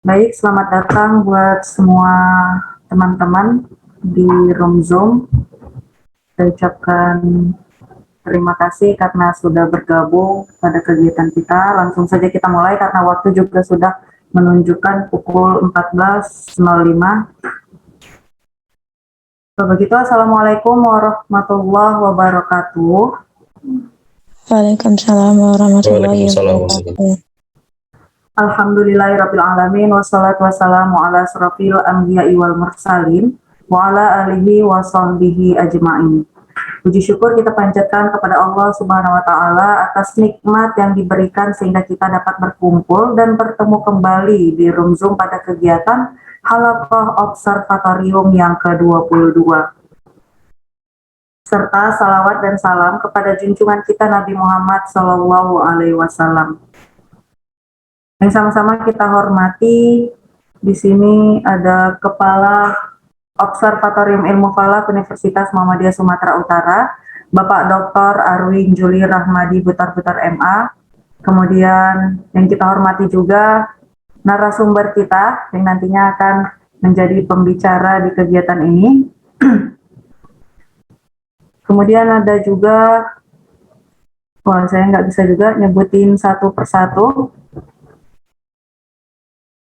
Baik, selamat datang buat semua teman-teman di room Zoom. Saya ucapkan terima kasih karena sudah bergabung pada kegiatan kita. Langsung saja kita mulai karena waktu juga sudah menunjukkan pukul 14.05. Begitu, Assalamualaikum warahmatullahi wabarakatuh. Waalaikumsalam warahmatullahi Waalaikumsalam. wabarakatuh. Alhamdulillahirrabbilalamin, wassalatu wassalamu ala asrofil anbiya'i wal mursalin wa ala alihi wa sahbihi ajma'in. Puji syukur kita panjatkan kepada Allah Subhanahu wa Ta'ala atas nikmat yang diberikan sehingga kita dapat berkumpul dan bertemu kembali di room Zoom pada kegiatan Halaqah Observatorium yang ke-22. Serta salawat dan salam kepada junjungan kita Nabi Muhammad Sallallahu Alaihi Wasallam. Yang sama-sama kita hormati, di sini ada Kepala Observatorium Ilmu Falak Universitas Muhammadiyah Sumatera Utara, Bapak Dr. Arwin Juli Rahmadi Butar-Butar MA. Kemudian yang kita hormati juga narasumber kita yang nantinya akan menjadi pembicara di kegiatan ini. Kemudian ada juga, saya nggak bisa juga nyebutin satu persatu.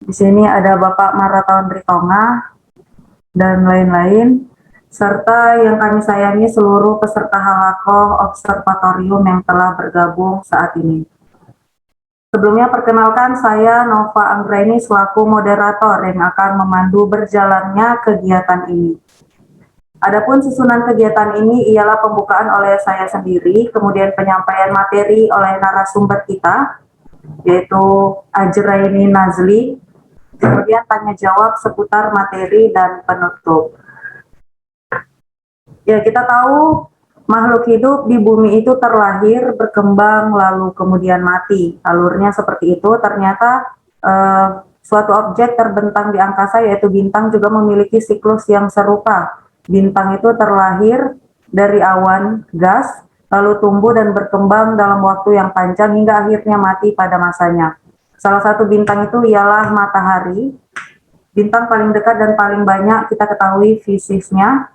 Di sini ada Bapak Maraton Ritonga dan lain-lain, serta yang kami sayangi seluruh peserta Halaqah Observatorium yang telah bergabung saat ini. Sebelumnya perkenalkan, saya Nova Anggraini selaku moderator yang akan memandu berjalannya kegiatan ini. Adapun susunan kegiatan ini ialah pembukaan oleh saya sendiri, kemudian penyampaian materi oleh narasumber kita, yaitu Ajraini Nazli, kemudian tanya jawab seputar materi dan penutup. Ya, kita tahu makhluk hidup di bumi itu terlahir, berkembang, lalu kemudian mati. Alurnya seperti itu. Ternyata suatu objek terbentang di angkasa yaitu bintang juga memiliki siklus yang serupa. Bintang itu terlahir dari awan gas, lalu tumbuh dan berkembang dalam waktu yang panjang hingga akhirnya mati pada masanya. Salah satu bintang itu ialah matahari, bintang paling dekat dan paling banyak kita ketahui fisiknya.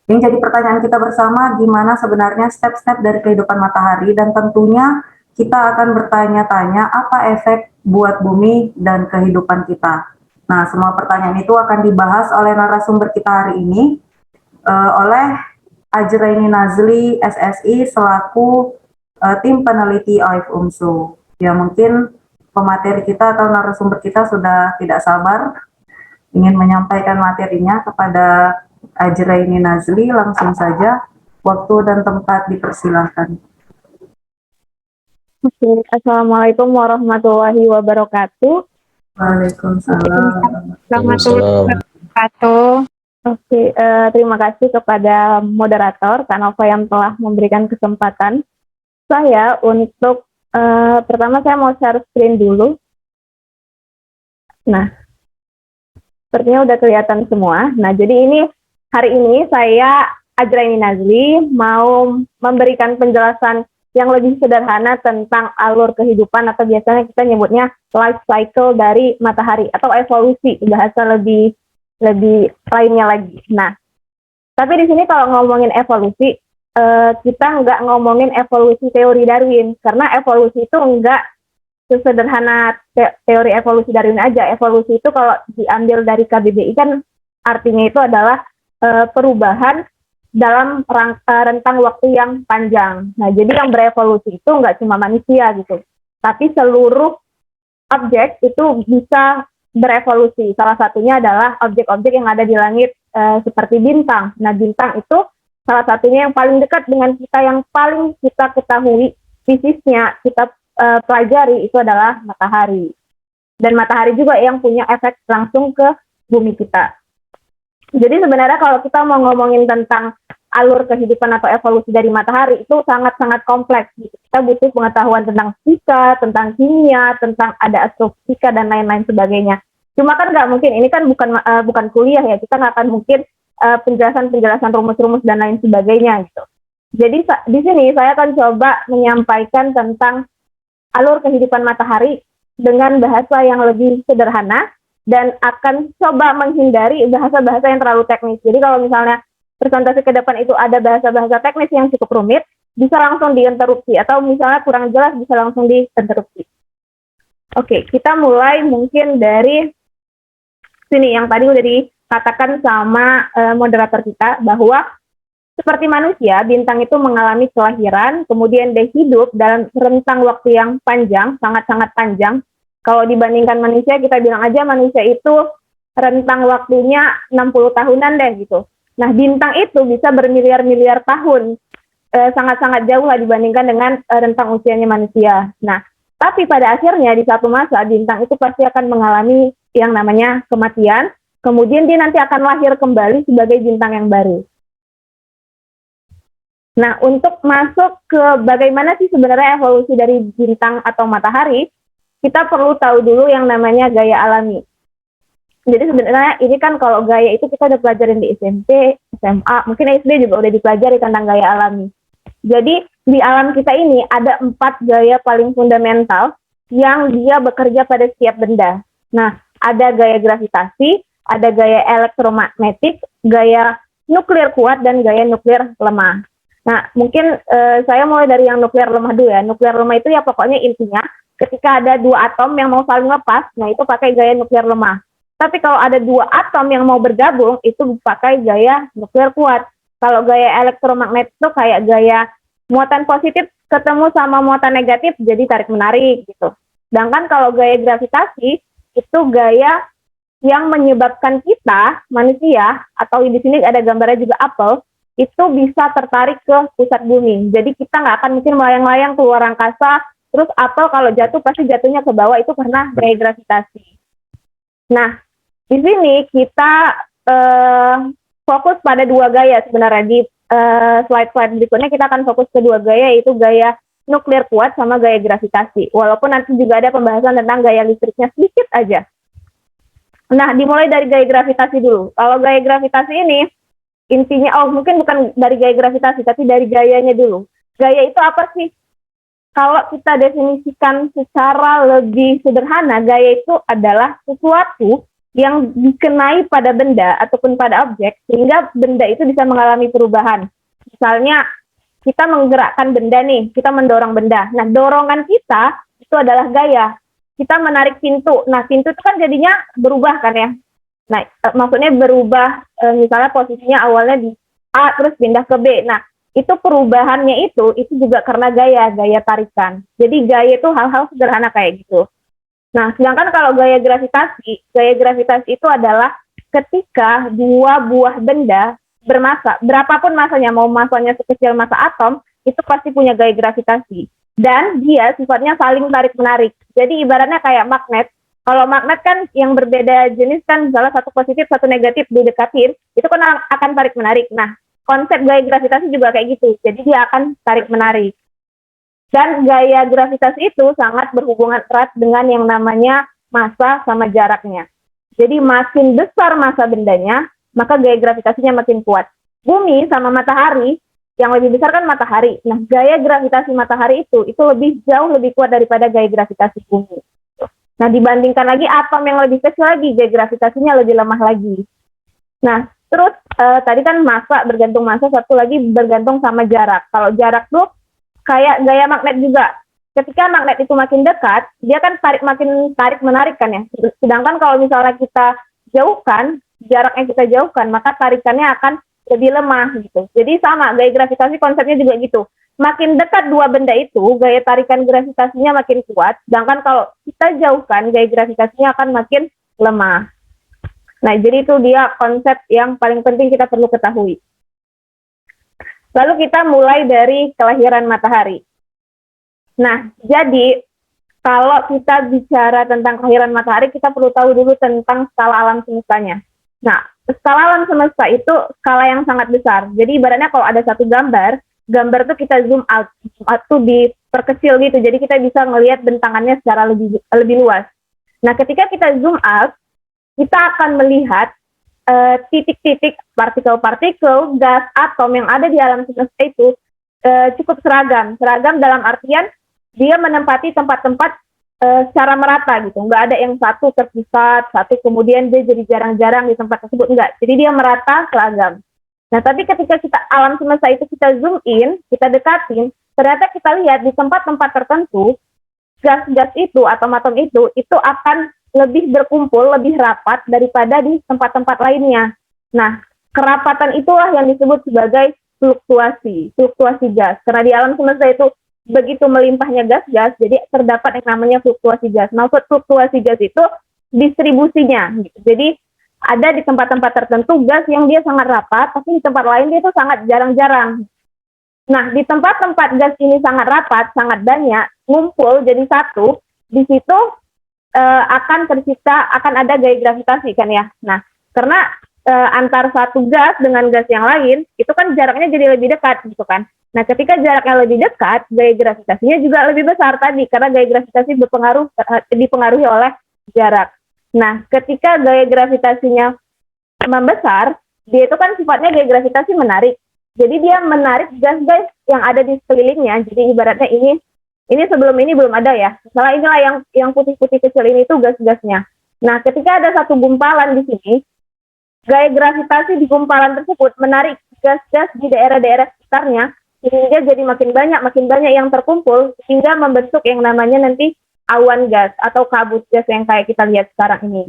Yang jadi pertanyaan kita bersama, gimana sebenarnya step-step dari kehidupan matahari, dan tentunya kita akan bertanya-tanya apa efek buat bumi dan kehidupan kita. Nah, semua pertanyaan itu akan dibahas oleh narasumber kita hari ini, oleh Ajraini Nazli, SSI, selaku tim peneliti OIF UMSU. Ya, mungkin pemateri kita atau narasumber kita sudah tidak sabar ingin menyampaikan materinya kepada Ajraini Nazli. Langsung saja, waktu dan tempat dipersilahkan. Assalamualaikum warahmatullahi wabarakatuh. Waalaikumsalam. Warahmatullahi wabarakatuh. Oke, terima kasih kepada moderator Kak Nova yang telah memberikan kesempatan saya untuk pertama saya mau share screen dulu. Nah, sepertinya udah kelihatan semua. Nah, jadi hari ini saya Ajraini Nazli mau memberikan penjelasan yang lebih sederhana tentang alur kehidupan atau biasanya kita nyebutnya life cycle dari matahari atau evolusi, bahasa lebih lainnya lagi. Nah, tapi di sini kalau ngomongin evolusi, kita nggak ngomongin evolusi teori Darwin, karena evolusi itu nggak sesederhana teori evolusi Darwin aja. Evolusi itu kalau diambil dari KBBI kan artinya itu adalah perubahan dalam rentang waktu yang panjang. Nah, jadi yang berevolusi itu nggak cuma manusia gitu, tapi seluruh objek itu bisa berevolusi. Salah satunya adalah objek-objek yang ada di langit seperti bintang. Nah, bintang itu salah satunya yang paling dekat dengan kita, yang paling kita ketahui fisiknya, kita pelajari itu adalah matahari. Dan matahari juga yang punya efek langsung ke bumi kita. Jadi sebenarnya kalau kita mau ngomongin tentang alur kehidupan atau evolusi dari matahari itu sangat-sangat kompleks. Kita butuh pengetahuan tentang fisika, tentang kimia, tentang ada astrofisika dan lain-lain sebagainya. Cuma kan nggak mungkin, ini kan bukan kuliah ya, kita nggak akan mungkin penjelasan rumus-rumus dan lain sebagainya gitu. Jadi di sini saya akan coba menyampaikan tentang alur kehidupan matahari dengan bahasa yang lebih sederhana dan akan coba menghindari bahasa-bahasa yang terlalu teknis. Jadi kalau misalnya presentasi ke depan itu ada bahasa-bahasa teknis yang cukup rumit, bisa langsung diinterupsi, atau misalnya kurang jelas bisa langsung diinterupsi. Oke, kita mulai mungkin dari sini yang tadi udah dikatakan sama moderator kita, bahwa seperti manusia, bintang itu mengalami kelahiran, kemudian dia hidup dalam rentang waktu yang panjang, sangat-sangat panjang. Kalau dibandingkan manusia, kita bilang aja manusia itu rentang waktunya 60 tahunan deh gitu. Nah, bintang itu bisa bermiliar-miliar tahun, sangat-sangat jauh lah dibandingkan dengan rentang usianya manusia. Nah, tapi pada akhirnya di satu masa, bintang itu pasti akan mengalami yang namanya kematian, kemudian dia nanti akan lahir kembali sebagai bintang yang baru. Nah, untuk masuk ke bagaimana sih sebenarnya evolusi dari bintang atau matahari, kita perlu tahu dulu yang namanya gaya alami. Jadi sebenarnya ini kan kalau gaya itu kita udah pelajarin di SMP, SMA, mungkin SD juga udah dipelajari tentang gaya alami. Jadi di alam kita ini ada 4 gaya paling fundamental yang dia bekerja pada setiap benda. Nah, ada gaya gravitasi, ada gaya elektromagnetik, gaya nuklir kuat, dan gaya nuklir lemah. Nah, mungkin saya mulai dari yang nuklir lemah dulu ya. Nuklir lemah itu ya pokoknya intinya ketika ada 2 atom yang mau saling lepas, nah itu pakai gaya nuklir lemah. Tapi kalau ada 2 atom yang mau bergabung, itu pakai gaya nuklir kuat. Kalau gaya elektromagnet itu kayak gaya muatan positif ketemu sama muatan negatif, jadi tarik-menarik gitu. Sedangkan kalau gaya gravitasi, itu gaya yang menyebabkan kita, manusia, atau di sini ada gambarnya juga apel, itu bisa tertarik ke pusat bumi. Jadi kita nggak akan mungkin melayang-layang keluar angkasa, terus apel kalau jatuh pasti jatuhnya ke bawah, itu karena gaya gravitasi. Nah, di sini kita fokus pada 2 gaya sebenarnya. Di slide-slide berikutnya kita akan fokus ke 2 gaya, yaitu gaya nuklir kuat sama gaya gravitasi. Walaupun nanti juga ada pembahasan tentang gaya listriknya sedikit aja. Nah, dimulai dari gaya gravitasi dulu. Kalau gaya gravitasi ini, intinya, mungkin bukan dari gaya gravitasi, tapi dari gayanya dulu. Gaya itu apa sih? Kalau kita definisikan secara lebih sederhana, gaya itu adalah sesuatu yang dikenai pada benda ataupun pada objek, sehingga benda itu bisa mengalami perubahan. Misalnya, kita menggerakkan benda nih, kita mendorong benda. Nah, dorongan kita itu adalah gaya. Kita menarik pintu. Nah, pintu itu kan jadinya berubah kan ya. Nah, maksudnya berubah, misalnya posisinya awalnya di A, terus pindah ke B. Nah, itu perubahannya itu juga karena gaya tarikan. Jadi gaya itu hal-hal sederhana kayak gitu. Nah, sedangkan kalau gaya gravitasi itu adalah ketika 2 buah benda bermassa, berapapun masanya, mau masanya sekecil massa atom, itu pasti punya gaya gravitasi. Dan dia sifatnya saling tarik-menarik. Jadi ibaratnya kayak magnet. Kalau magnet kan yang berbeda jenis kan, salah satu positif, satu negatif didekatin, itu kan akan tarik-menarik. Nah, konsep gaya gravitasi juga kayak gitu. Jadi dia akan tarik-menarik. Dan gaya gravitasi itu sangat berhubungan erat dengan yang namanya massa sama jaraknya. Jadi makin besar massa bendanya, maka gaya gravitasinya makin kuat. Bumi sama matahari, yang lebih besar kan matahari. Nah, gaya gravitasi matahari itu lebih jauh lebih kuat daripada gaya gravitasi bumi. Nah, dibandingkan lagi atom yang lebih kecil lagi, gaya gravitasinya lebih lemah lagi. Nah, terus tadi kan massa, bergantung massa, satu lagi bergantung sama jarak. Kalau jarak tuh kayak gaya magnet juga. Ketika magnet itu makin dekat, dia kan makin tarik-menarik kan ya. Sedangkan kalau misalnya kita jauhkan, jaraknya kita jauhkan, maka tarikannya akan lebih lemah gitu. Jadi sama, gaya gravitasi konsepnya juga gitu. Makin dekat 2 benda itu, gaya tarikan gravitasinya makin kuat, sedangkan kalau kita jauhkan, gaya gravitasinya akan makin lemah. Nah, jadi itu dia konsep yang paling penting kita perlu ketahui. Lalu kita mulai dari kelahiran matahari. Nah, jadi kalau kita bicara tentang kelahiran matahari, kita perlu tahu dulu tentang skala alam semestanya. Nah, skala alam semesta itu skala yang sangat besar. Jadi ibaratnya kalau ada satu gambar tuh kita zoom out tuh diperkecil gitu. Jadi kita bisa melihat bentangannya secara lebih luas. Nah, ketika kita zoom out, kita akan melihat titik-titik partikel-partikel gas atom yang ada di alam semesta itu cukup seragam. Seragam dalam artian dia menempati tempat-tempat secara merata gitu, nggak ada yang satu terpusat, satu kemudian dia jadi jarang-jarang di tempat tersebut, enggak. Jadi dia merata, seragam. Nah, tapi ketika kita alam semesta itu kita zoom in, kita dekatin, ternyata kita lihat di tempat-tempat tertentu, gas-gas itu atau atom itu akan lebih berkumpul, lebih rapat daripada di tempat-tempat lainnya. Nah, kerapatan itulah yang disebut sebagai fluktuasi gas. Karena di alam semesta itu begitu melimpahnya gas-gas, jadi terdapat yang namanya fluktuasi gas. Maksud fluktuasi gas itu distribusinya. Gitu. Jadi ada di tempat-tempat tertentu gas yang dia sangat rapat, tapi di tempat lain dia itu sangat jarang-jarang. Nah, di tempat-tempat gas ini sangat rapat, sangat banyak, ngumpul jadi satu, di situ akan ada gaya gravitasi kan ya. Nah, karena antar satu gas dengan gas yang lain, itu kan jaraknya jadi lebih dekat gitu kan. Nah, ketika jaraknya lebih dekat, gaya gravitasinya juga lebih besar tadi, karena gaya gravitasi dipengaruhi oleh jarak. Nah, ketika gaya gravitasinya membesar, dia itu kan sifatnya gaya gravitasi menarik. Jadi dia menarik gas-gas yang ada di sekelilingnya. Jadi ibaratnya ini sebelum ini belum ada ya. Misalnya inilah yang putih-putih kecil ini tuh gas-gasnya. Nah, ketika ada satu gumpalan di sini, gaya gravitasi di gumpalan tersebut menarik gas-gas di daerah-daerah sekitarnya, sehingga jadi makin banyak yang terkumpul, hingga membentuk yang namanya nanti awan gas atau kabut gas yang kayak kita lihat sekarang ini.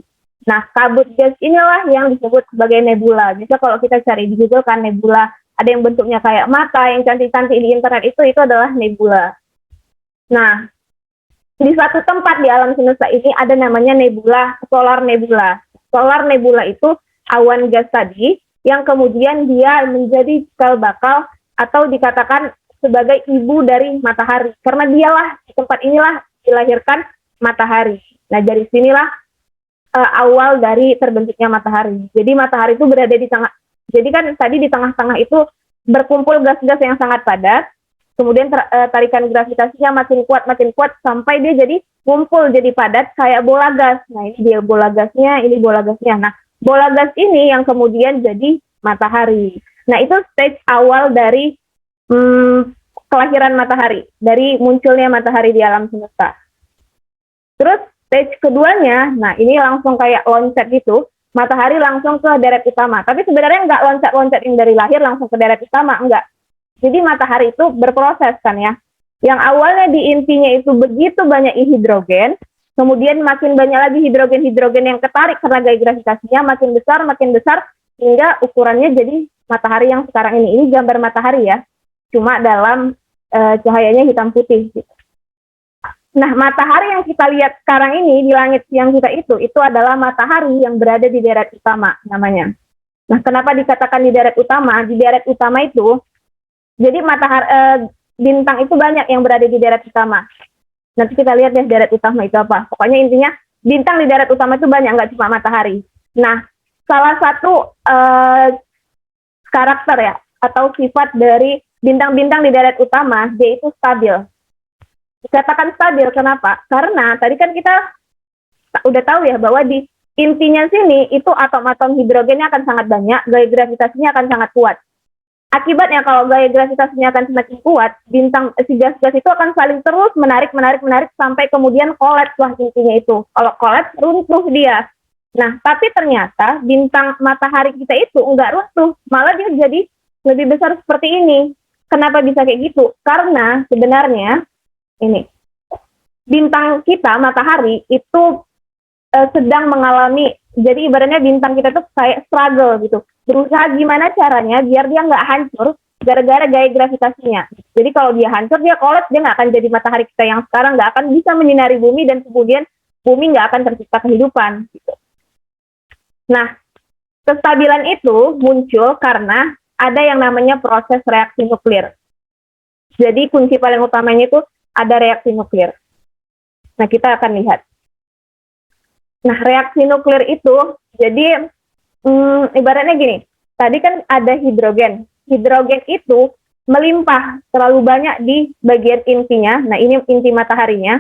Nah, kabut gas inilah yang disebut sebagai nebula. Bisa kalau kita cari di Google kan nebula, ada yang bentuknya kayak mata, yang cantik-cantik di internet itu adalah nebula. Nah, di satu tempat di alam semesta ini ada namanya nebula, solar nebula. Solar nebula itu awan gas tadi yang kemudian dia menjadi cikal bakal atau dikatakan sebagai ibu dari matahari. Karena dialah, di tempat inilah dilahirkan matahari. Nah, dari sinilah awal dari terbentuknya matahari. Jadi matahari itu berada di tengah. Jadi kan tadi di tengah-tengah itu berkumpul gas-gas yang sangat padat, kemudian tarikan gravitasinya makin kuat sampai dia jadi ngumpul jadi padat kayak bola gas. Nah, ini dia bola gasnya, ini bola gasnya. Nah, bola gas ini yang kemudian jadi matahari. Nah, itu stage awal dari kelahiran matahari, dari munculnya matahari di alam semesta. Terus stage keduanya, nah ini langsung kayak loncat gitu, matahari langsung ke deret utama. Tapi sebenarnya nggak loncat-loncat yang dari lahir langsung ke deret utama, enggak. Jadi matahari itu berproses kan ya. Yang awalnya di intinya itu begitu banyak hidrogen, kemudian makin banyak lagi hidrogen yang ketarik karena gaya gravitasinya makin besar, hingga ukurannya jadi matahari yang sekarang ini. Ini gambar matahari ya, cuma dalam cahayanya hitam putih gitu. Nah, matahari yang kita lihat sekarang ini di langit siang kita itu adalah matahari yang berada di deret utama namanya. Nah, kenapa dikatakan di deret utama? Di deret utama itu, jadi matahari bintang itu banyak yang berada di deret utama. Nanti kita lihat ya deret utama itu apa. Pokoknya intinya bintang di deret utama itu banyak, nggak cuma matahari. Nah, salah satu karakter ya atau sifat dari bintang-bintang di deret utama, dia itu stabil. Dikatakan stabil, kenapa? Karena tadi kan kita udah tahu ya bahwa di intinya sini itu atom-atom hidrogennya akan sangat banyak, gaya gravitasinya akan sangat kuat. Akibatnya kalau gaya gravitasinya akan semakin kuat, si gas-gas itu akan saling terus menarik sampai kemudian kolaps lah intinya itu. Kalau kolaps runtuh dia. Nah, tapi ternyata bintang matahari kita itu enggak runtuh, malah dia jadi lebih besar seperti ini. Kenapa bisa kayak gitu? Karena sebenarnya ini bintang kita matahari itu sedang mengalami, jadi ibaratnya bintang kita tuh kayak struggle gitu, berusaha gimana caranya biar dia nggak hancur gara-gara gaya gravitasinya. Jadi kalau dia hancur, dia kolaps, dia nggak akan jadi matahari kita yang sekarang, nggak akan bisa menyinari bumi dan kemudian bumi nggak akan tercipta kehidupan gitu. Nah, kestabilan itu muncul karena ada yang namanya proses reaksi nuklir. Jadi kunci paling utamanya itu ada reaksi nuklir. Nah, kita akan lihat. Nah, reaksi nuklir itu, jadi ibaratnya gini, tadi kan ada hidrogen. Hidrogen itu melimpah terlalu banyak di bagian intinya. Nah, ini inti mataharinya.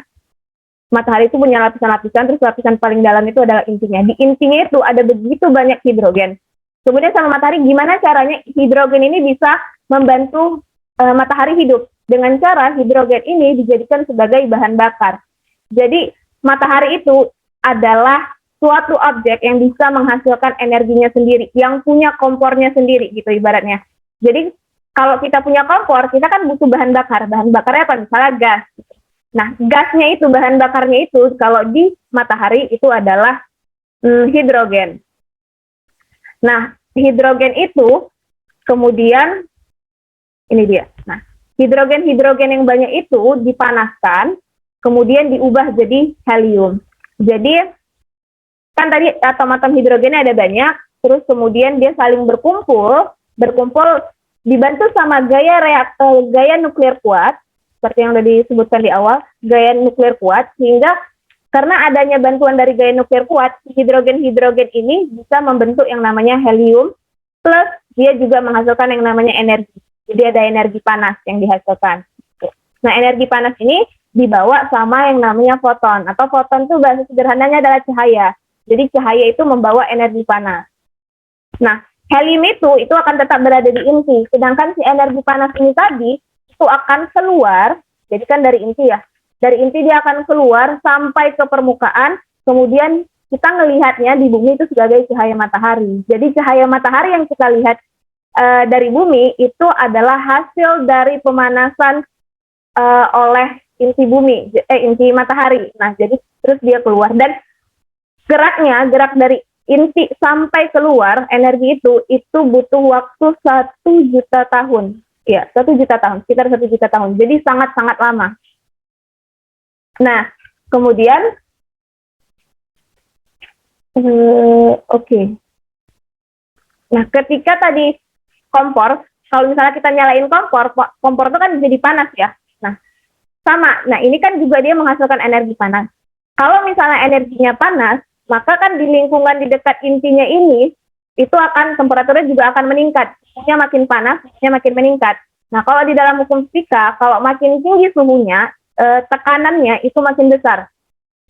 Matahari itu punya lapisan-lapisan, terus lapisan paling dalam itu adalah intinya. Di intinya itu ada begitu banyak hidrogen. Kemudian sama matahari, gimana caranya hidrogen ini bisa membantu matahari hidup? Dengan cara hidrogen ini dijadikan sebagai bahan bakar. Jadi matahari itu adalah suatu objek yang bisa menghasilkan energinya sendiri, yang punya kompornya sendiri gitu ibaratnya. Jadi kalau kita punya kompor, kita kan butuh bahan bakar. Bahan bakarnya apa? Misalnya gas. Nah, gasnya itu, bahan bakarnya itu, kalau di matahari itu adalah hidrogen. Nah, hidrogen itu kemudian, ini dia. Nah, hidrogen yang banyak itu dipanaskan, kemudian diubah jadi helium. Jadi, kan tadi atom-atom hidrogennya ada banyak, terus kemudian dia saling berkumpul dibantu sama gaya nuklir kuat, seperti yang sudah disebutkan di awal, gaya nuklir kuat, sehingga karena adanya bantuan dari gaya nuklir kuat, hidrogen ini bisa membentuk yang namanya helium, plus dia juga menghasilkan yang namanya energi. Jadi ada energi panas yang dihasilkan. Nah, energi panas ini dibawa sama yang namanya foton, atau foton itu bahasa sederhananya adalah cahaya. Jadi cahaya itu membawa energi panas. Nah, helium itu akan tetap berada di inti, sedangkan si energi panas ini tadi itu akan keluar, jadi kan dari inti ya, dari inti dia akan keluar sampai ke permukaan, kemudian kita ngelihatnya di bumi itu sebagai cahaya matahari. Jadi cahaya matahari yang kita lihat dari bumi itu adalah hasil dari pemanasan oleh inti matahari. Nah, jadi terus dia keluar, dan gerak dari inti sampai keluar energi itu butuh waktu 1 juta tahun. Ya, 1 juta tahun, sekitar 1 juta tahun. Jadi sangat-sangat lama. Nah, kemudian, oke. Nah, ketika tadi kompor, kalau misalnya kita nyalain kompor itu kan jadi panas ya. Nah, sama. Nah, ini kan juga dia menghasilkan energi panas. Kalau misalnya energinya panas, maka kan di lingkungan di dekat intinya ini, itu akan temperaturnya juga akan meningkat. Suhunya makin panas, suhunya makin meningkat. Nah, kalau di dalam hukum fisika, kalau makin tinggi suhunya, tekanannya itu makin besar.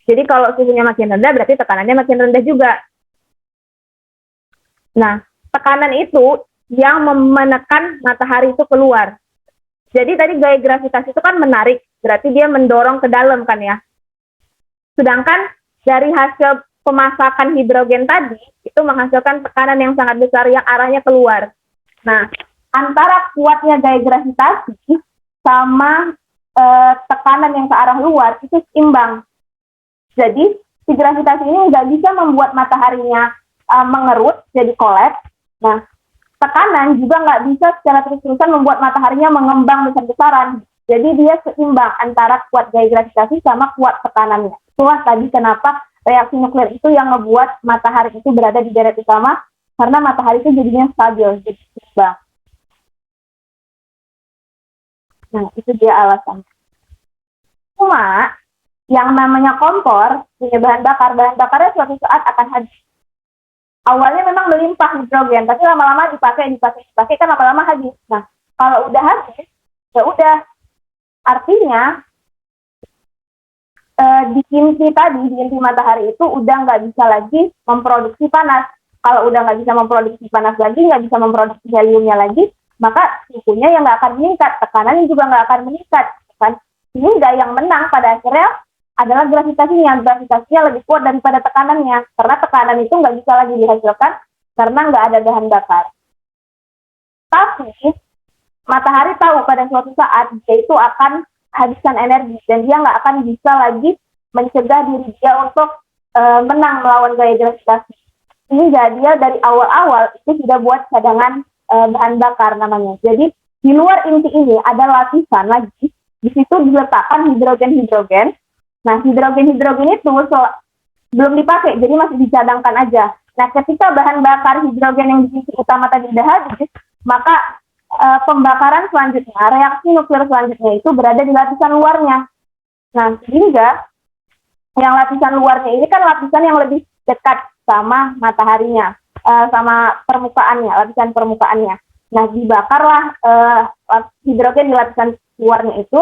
Jadi kalau suhunya makin rendah, berarti tekanannya makin rendah juga. Nah, tekanan itu yang menekan matahari itu keluar. Jadi tadi gaya gravitasi itu kan menarik, berarti dia mendorong ke dalam kan ya. Sedangkan dari hasil pemasakan hidrogen tadi, itu menghasilkan tekanan yang sangat besar yang arahnya keluar. Nah, antara kuatnya gaya gravitasi sama tekanan yang ke arah luar, itu seimbang. Jadi, si gravitasi ini nggak bisa membuat mataharinya mengerut, jadi kolaps. Nah, tekanan juga nggak bisa secara terus-terusan membuat mataharinya mengembang besar-besaran. Jadi, dia seimbang antara kuat gaya gravitasi sama kuat tekanannya. Itulah tadi kenapa reaksi nuklir itu yang ngebuat matahari itu berada di deret utama, karena matahari itu jadinya stabil, jadi seimbang. Nah, itu dia alasannya. Cuma, yang namanya kompor, punya bahan bakarnya suatu saat akan habis. Awalnya memang melimpah hidrogen, tapi lama-lama dipakai, kan lama-lama habis. Nah, kalau udah habis, ya udah. Artinya, di inti matahari itu udah nggak bisa lagi memproduksi panas. Kalau udah nggak bisa memproduksi panas lagi, nggak bisa memproduksi heliumnya lagi, maka suhunya yang nggak akan meningkat, tekanannya juga nggak akan meningkat. Kan? Sehingga yang menang pada akhirnya adalah gravitasinya lebih kuat daripada tekanannya, karena tekanan itu nggak bisa lagi dihasilkan karena nggak ada bahan bakar. Tapi matahari tahu pada suatu saat dia itu akan habiskan energi, dan dia nggak akan bisa lagi mencegah diri dia untuk menang melawan gaya gravitasi. Sehingga dia dari awal-awal itu sudah buat cadangan bahan bakar namanya. Jadi di luar inti ini ada lapisan lagi, di situ diletakkan hidrogen. Nah, hidrogen itu belum dipakai, jadi masih dicadangkan aja. Nah, ketika bahan bakar hidrogen yang di inti utama tadi udah habis, maka pembakaran selanjutnya, reaksi nuklir selanjutnya itu berada di lapisan luarnya. Nah, sehingga yang lapisan luarnya ini kan lapisan yang lebih dekat sama mataharinya, sama permukaannya, lapisan permukaannya. Nah, dibakarlah hidrogen di lapisan luarnya itu,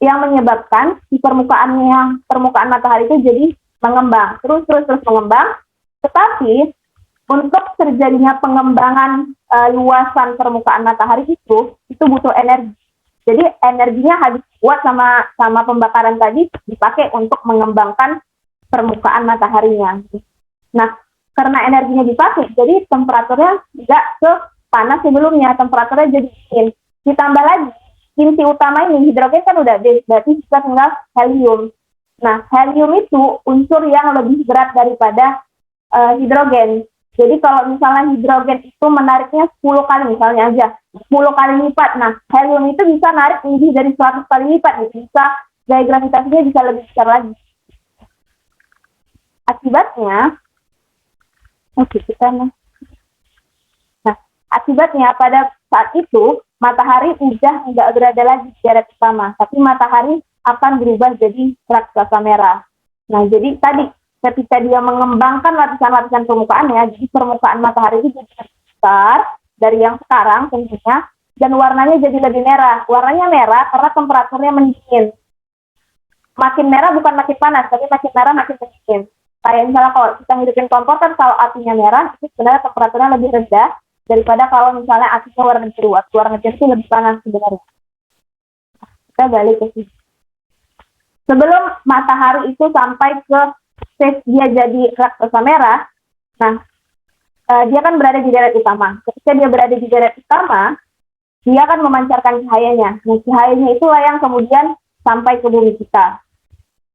yang menyebabkan di permukaan matahari itu jadi mengembang, terus mengembang. Tetapi untuk terjadinya pengembangan luasan permukaan matahari itu butuh energi. Jadi energinya habis kuat sama pembakaran tadi dipakai untuk mengembangkan permukaan mataharinya. Nah, karena energinya dipakai, jadi temperaturnya tidak sepanas sebelumnya, temperaturnya jadi dingin. Ditambah lagi, inti utama ini, hidrogen kan udah base, berarti kita tinggal helium. Nah, helium itu unsur yang lebih berat daripada hidrogen. Jadi kalau misalnya hidrogen itu menariknya 10 kali, misalnya aja, 10 kali lipat. Nah, helium itu bisa narik lebih dari 100 kali lipat, gitu. Bisa, gaya gravitasinya bisa lebih besar lagi. Akibatnya, akibatnya pada saat itu, matahari udah nggak berada lagi di garis utama, tapi matahari akan berubah jadi raksasa merah. Nah, jadi tadi ketika dia mengembangkan lapisan-lapisan permukaannya, jadi permukaan matahari itu jadi lebih besar dari yang sekarang tentunya, dan warnanya jadi lebih merah. Warnanya merah karena temperaturnya mendingin. Makin merah bukan makin panas, tapi makin merah makin mendingin. Kayak misalnya kalau kita hidupin kompor kan kalau apinya merah, itu sebenarnya temperaturnya lebih rendah daripada kalau misalnya apinya warna biru. Warna biru itu lebih panas sebenarnya. Kita balik ke sini. Sebelum matahari itu sampai ke stage dia jadi raksasa merah, nah dia kan berada di deret utama. Ketika dia berada di deret utama, dia akan memancarkan cahayanya. Nah, cahayanya itulah yang kemudian sampai ke bumi kita.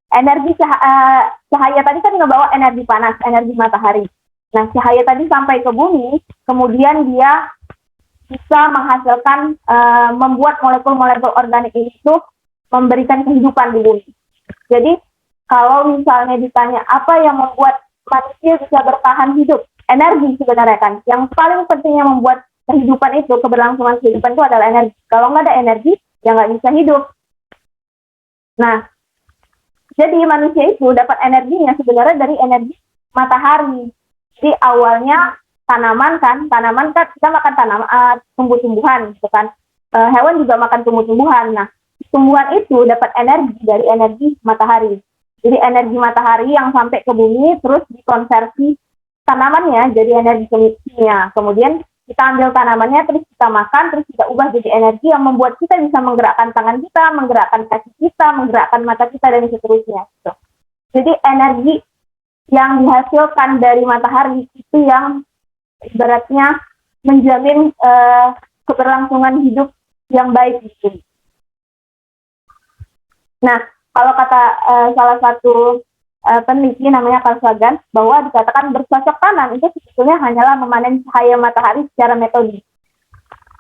Energi cahaya tadi kan ngebawa energi panas, energi matahari. Nah, cahaya tadi sampai ke bumi, kemudian dia bisa menghasilkan, membuat molekul-molekul organik itu memberikan kehidupan di bumi. Jadi, kalau misalnya ditanya apa yang membuat manusia bisa bertahan hidup, energi sebenarnya kan. Yang paling pentingnya membuat kehidupan itu, keberlangsungan kehidupan itu adalah energi. Kalau nggak ada energi, ya nggak bisa hidup. Nah, jadi manusia itu dapat energinya sebenarnya dari energi matahari. Jadi awalnya tanaman kan kita makan tumbuh-tumbuhan, gitu kan. Hewan juga makan tumbuh-tumbuhan. Nah, tumbuhan itu dapat energi dari energi matahari. Jadi energi matahari yang sampai ke bumi terus dikonversi tanamannya jadi energi kimia. Kemudian kita ambil tanamannya, terus kita makan, terus kita ubah jadi energi yang membuat kita bisa menggerakkan tangan kita, menggerakkan kaki kita, menggerakkan mata kita, dan seterusnya. Gitu. Jadi energi yang dihasilkan dari matahari itu yang ibaratnya menjamin keberlangsungan hidup yang baik di sini. Nah, kalau kata salah satu peneliti namanya Carl Sagan, bahwa dikatakan bercocok tanam itu sebetulnya hanyalah memanen cahaya matahari secara metodik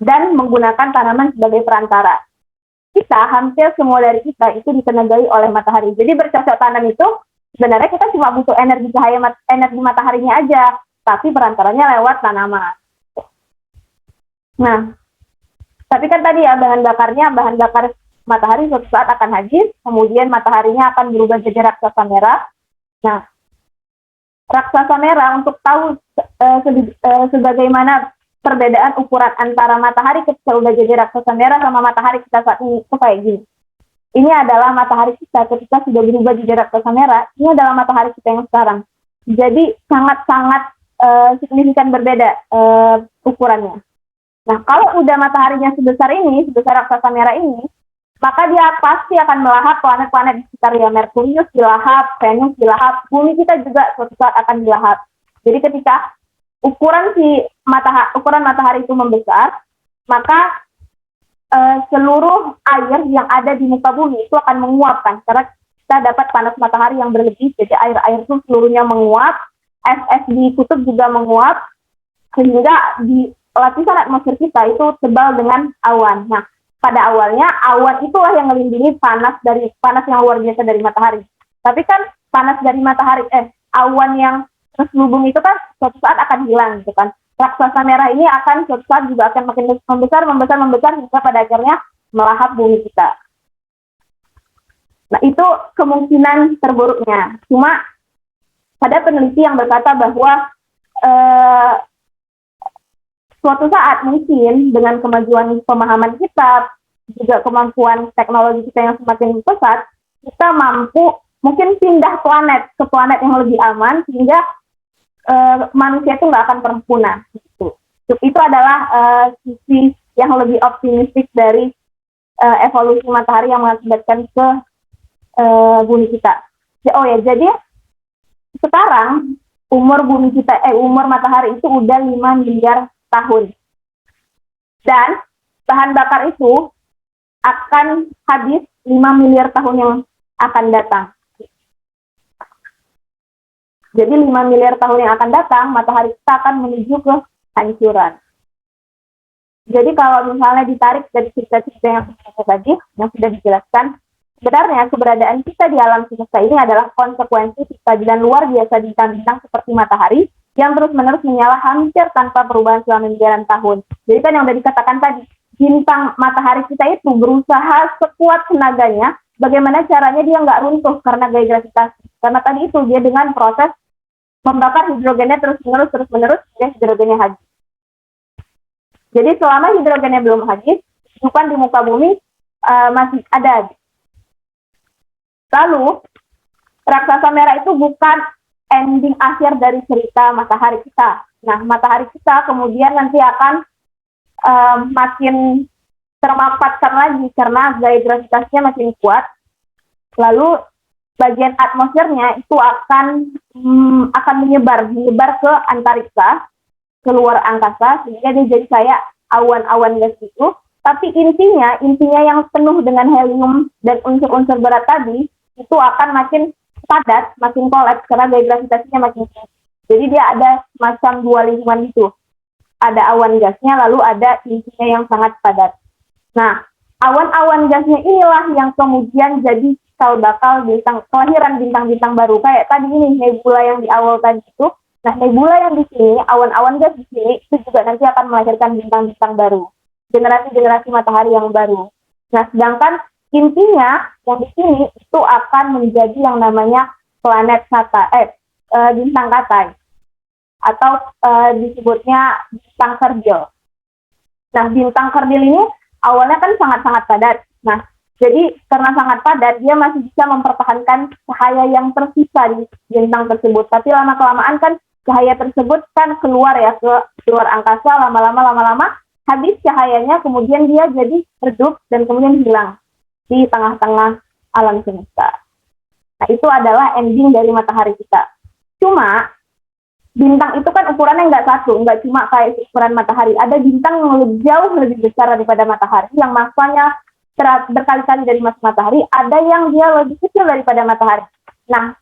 dan menggunakan tanaman sebagai perantara. Kita, hampir semua dari kita itu ditenagai oleh matahari. Jadi bercocok tanam itu sebenarnya kita cuma butuh energi energi mataharinya aja, tapi perantaranya lewat tanaman. Nah, tapi kan tadi ya bahan bakar matahari suatu saat akan habis, kemudian mataharinya akan berubah jadi raksasa merah. Nah, raksasa merah, untuk tahu sebagaimana perbedaan ukuran antara matahari ketika udah jadi raksasa merah sama matahari kita saat ini, itu kayak gini. Ini adalah matahari kita ketika sudah berubah jadi raksasa merah, ini adalah matahari kita yang sekarang. Jadi sangat-sangat signifikan berbeda ukurannya. Nah, kalau udah mataharinya sebesar ini, sebesar raksasa merah ini, maka dia pasti akan melahap planet-planet di sekitar dia. Merkurius dilahap, Venus dilahap, bumi kita juga suatu saat akan dilahap. Jadi ketika ukuran matahari itu membesar, maka seluruh air yang ada di muka bumi itu akan menguapkan, karena kita dapat panas matahari yang berlebih. Jadi air-air itu seluruhnya menguap, es di kutub juga menguap, sehingga di lapisan atmosfer kita itu tebal dengan awan. Nah, pada awalnya awan itulah yang melindungi panas yang luar biasa dari matahari. Tapi kan panas dari matahari, awan yang terselubung itu kan suatu saat akan hilang, gitu kan. Raksasa merah ini akan suatu saat juga akan makin membesar hingga pada akhirnya melahap bumi kita. Nah, itu kemungkinan terburuknya. Cuma ada peneliti yang berkata bahwa suatu saat mungkin dengan kemajuan pemahaman kita, juga kemampuan teknologi kita yang semakin pesat, kita mampu mungkin pindah ke planet yang lebih aman, sehingga manusia itu nggak akan pernah punah. Gitu. Itu adalah sisi yang lebih optimistik dari evolusi matahari yang mengakibatkan ke bumi kita. Jadi sekarang umur matahari itu udah 5 miliar tahun. Dan bahan bakar itu akan habis 5 miliar tahun yang akan datang. Jadi 5 miliar tahun yang akan datang, matahari kita akan menuju ke hancuran. Jadi kalau misalnya ditarik dari cerita-cerita yang tadi, yang sudah dijelaskan, sebenarnya keberadaan kita di alam semesta ini adalah konsekuensi kestabilan luar biasa bintang-bintang seperti matahari yang terus-menerus menyala hampir tanpa perubahan selama miliaran tahun. Jadi kan yang sudah dikatakan tadi, bintang matahari kita itu berusaha sekuat tenaganya, bagaimana caranya dia nggak runtuh karena gaya gravitasi. Karena tadi itu dia dengan proses membakar hidrogennya terus-menerus, dan hidrogennya habis. Jadi selama hidrogennya belum habis, kehidupan di muka bumi masih ada. Lalu, raksasa merah itu bukan ending akhir dari cerita matahari kita. Nah, matahari kita kemudian nanti akan makin termapatkan lagi karena gaya gravitasinya makin kuat. Lalu bagian atmosfernya itu akan menyebar ke antariksa, keluar angkasa, sehingga dia jadi kayak awan-awan gas itu. Tapi intinya yang penuh dengan helium dan unsur-unsur berat tadi itu akan makin padat, makin kolaps karena gaya gravitasinya makin tinggi. Jadi dia ada semacam dua lingkungan itu. Ada awan gasnya, lalu ada intinya yang sangat padat. Nah, awan-awan gasnya inilah yang kemudian jadi cikal bakal kelahiran bintang-bintang baru. Kayak tadi ini nebula yang di awal tadi itu. Nah, nebula yang di sini, awan-awan gas di sini, itu juga nanti akan melahirkan bintang-bintang baru. Generasi-generasi matahari yang baru. Nah, sedangkan intinya yang di sini itu akan menjadi yang namanya bintang Katai. Atau disebutnya bintang kerdil. Nah, bintang kerdil ini awalnya kan sangat-sangat padat. Nah, jadi karena sangat padat, dia masih bisa mempertahankan cahaya yang tersisa di bintang tersebut. Tapi lama-kelamaan kan cahaya tersebut kan keluar ya ke luar angkasa, lama-lama habis cahayanya, kemudian dia jadi redup dan kemudian hilang di tengah-tengah alam semesta. Nah, itu adalah ending dari matahari kita. Cuma bintang itu kan ukurannya nggak satu, nggak cuma kayak ukuran matahari. Ada bintang yang jauh lebih besar daripada matahari, yang masanya berkali-kali dari massa matahari. Ada yang dia lebih kecil daripada matahari. Nah,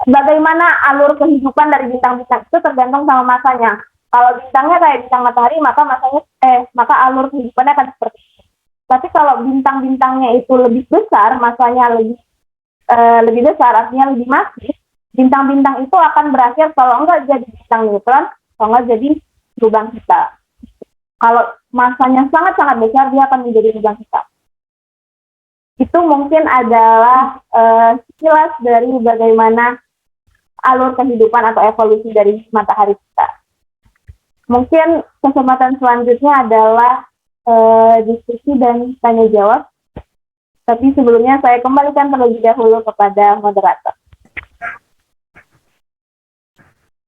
bagaimana alur kehidupan dari bintang-bintang itu tergantung sama masanya. Kalau bintangnya kayak bintang matahari, maka alur kehidupannya akan seperti itu. Tapi kalau bintang-bintangnya itu lebih besar, masanya lebih besar, artinya lebih masif, bintang-bintang itu akan berakhir kalau enggak jadi bintang neutron, kalau enggak jadi lubang hitam. Kalau masanya sangat-sangat besar, dia akan menjadi lubang hitam. Itu mungkin adalah sekilas dari bagaimana alur kehidupan atau evolusi dari matahari kita. Mungkin kesempatan selanjutnya adalah diskusi dan tanya jawab. Tapi sebelumnya saya kembalikan terlebih dahulu kepada moderator.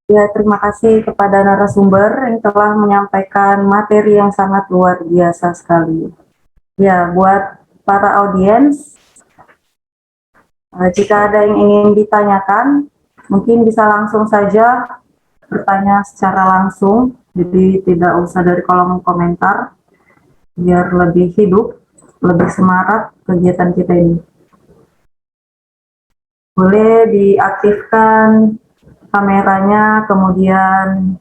Ya, terima kasih kepada narasumber yang telah menyampaikan materi yang sangat luar biasa sekali. Ya, buat para audiens, jika ada yang ingin ditanyakan, mungkin bisa langsung saja bertanya secara langsung, jadi tidak usah dari kolom komentar, biar lebih hidup, lebih semarak kegiatan kita ini. Boleh diaktifkan kameranya, kemudian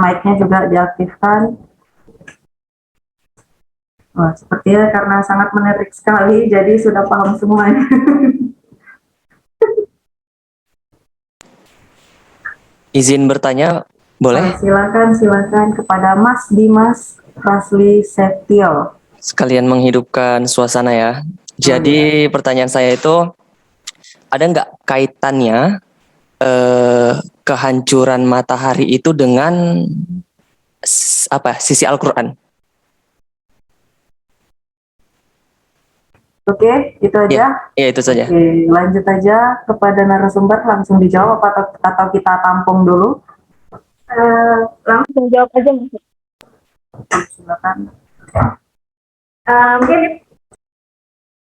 mic-nya juga diaktifkan. Wah, sepertinya karena sangat menarik sekali, jadi sudah paham semuanya. Izin bertanya, boleh? Silakan kepada Mas Dimas Rasli Setio. Sekalian menghidupkan suasana ya. Jadi pertanyaan saya itu, ada nggak kaitannya kehancuran matahari itu dengan sisi Al-Quran? Oke, itu aja. Ya, itu saja. Oke, lanjut aja kepada narasumber, langsung dijawab atau kita tampung dulu. Langsung jawab aja. Silakan. Mungkin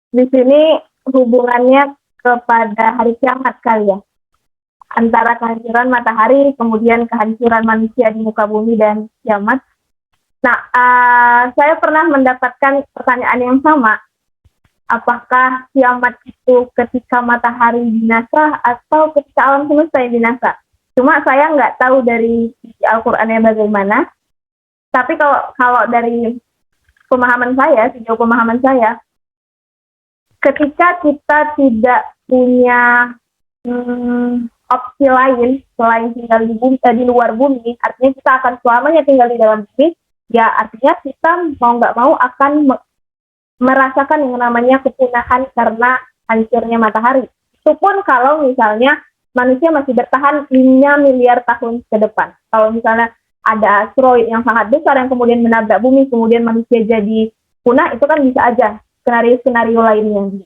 di sini hubungannya kepada hari kiamat kali ya. Antara kehancuran matahari, kemudian kehancuran manusia di muka bumi dan kiamat. Nah, saya pernah mendapatkan pertanyaan yang sama. Apakah kiamat itu ketika matahari binasa atau ketika alam semesta yang binasa? Cuma saya nggak tahu dari Al-Qur'annya bagaimana. Tapi kalau dari pemahaman saya, sejauh pemahaman saya, ketika kita tidak punya opsi lain selain tinggal di bumi, di luar bumi, artinya kita akan selamanya tinggal di dalam bumi, ya artinya kita mau nggak mau akan merasakan yang namanya kepunahan karena hancurnya matahari. Itu pun kalau misalnya manusia masih bertahan 5 miliar tahun ke depan. Kalau misalnya ada asteroid yang sangat besar yang kemudian menabrak bumi, kemudian manusia jadi punah, itu kan bisa aja skenario-skenario lainnya.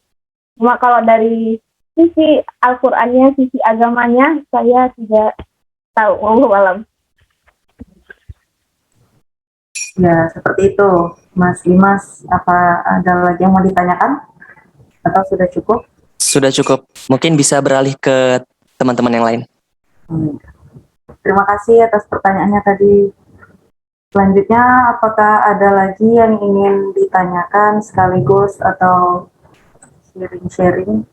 Cuma kalau dari sisi Al-Qur'annya, sisi agamanya, saya tidak tahu. Wallahu alam. Ya, seperti itu. Mas Dimas, apa ada lagi yang mau ditanyakan? Atau sudah cukup? Sudah cukup. Mungkin bisa beralih ke teman-teman yang lain. Terima kasih atas pertanyaannya tadi. Selanjutnya, apakah ada lagi yang ingin ditanyakan sekaligus atau sharing-sharing?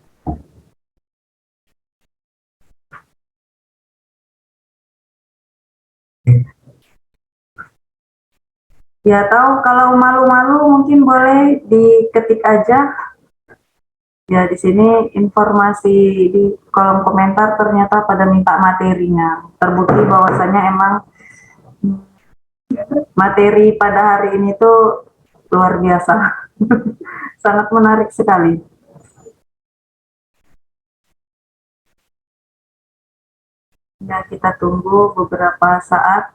Ya, tahu kalau malu-malu mungkin boleh diketik aja. Ya, di sini informasi di kolom komentar ternyata pada minta materinya. Terbukti bahwasannya emang materi pada hari ini tuh luar biasa. Sangat menarik sekali. Ya, kita tunggu beberapa saat.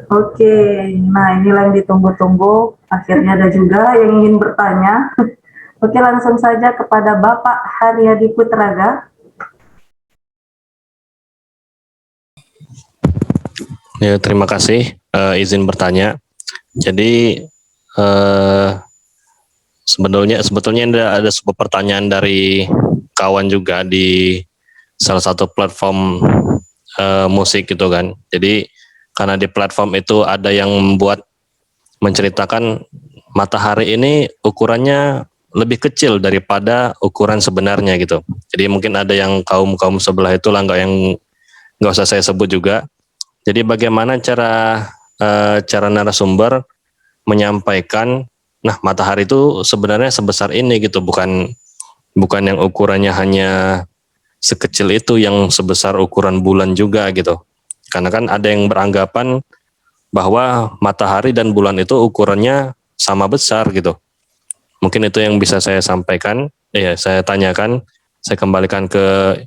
Oke, nah inilah yang ditunggu-tunggu. Akhirnya ada juga yang ingin bertanya. Oke, langsung saja kepada Bapak Haryadi Putraga. Ya, terima kasih izin bertanya. Jadi sebetulnya ada sebuah pertanyaan dari kawan juga di salah satu platform musik gitu kan. Jadi karena di platform itu ada yang menceritakan matahari ini ukurannya lebih kecil daripada ukuran sebenarnya gitu. Jadi mungkin ada yang kaum sebelah itu lah nggak usah saya sebut juga. Jadi bagaimana cara narasumber menyampaikan, nah matahari itu sebenarnya sebesar ini gitu, bukan yang ukurannya hanya sekecil itu, yang sebesar ukuran bulan juga gitu. Karena kan ada yang beranggapan bahwa matahari dan bulan itu ukurannya sama besar gitu. Mungkin itu yang bisa saya sampaikan, saya tanyakan, saya kembalikan ke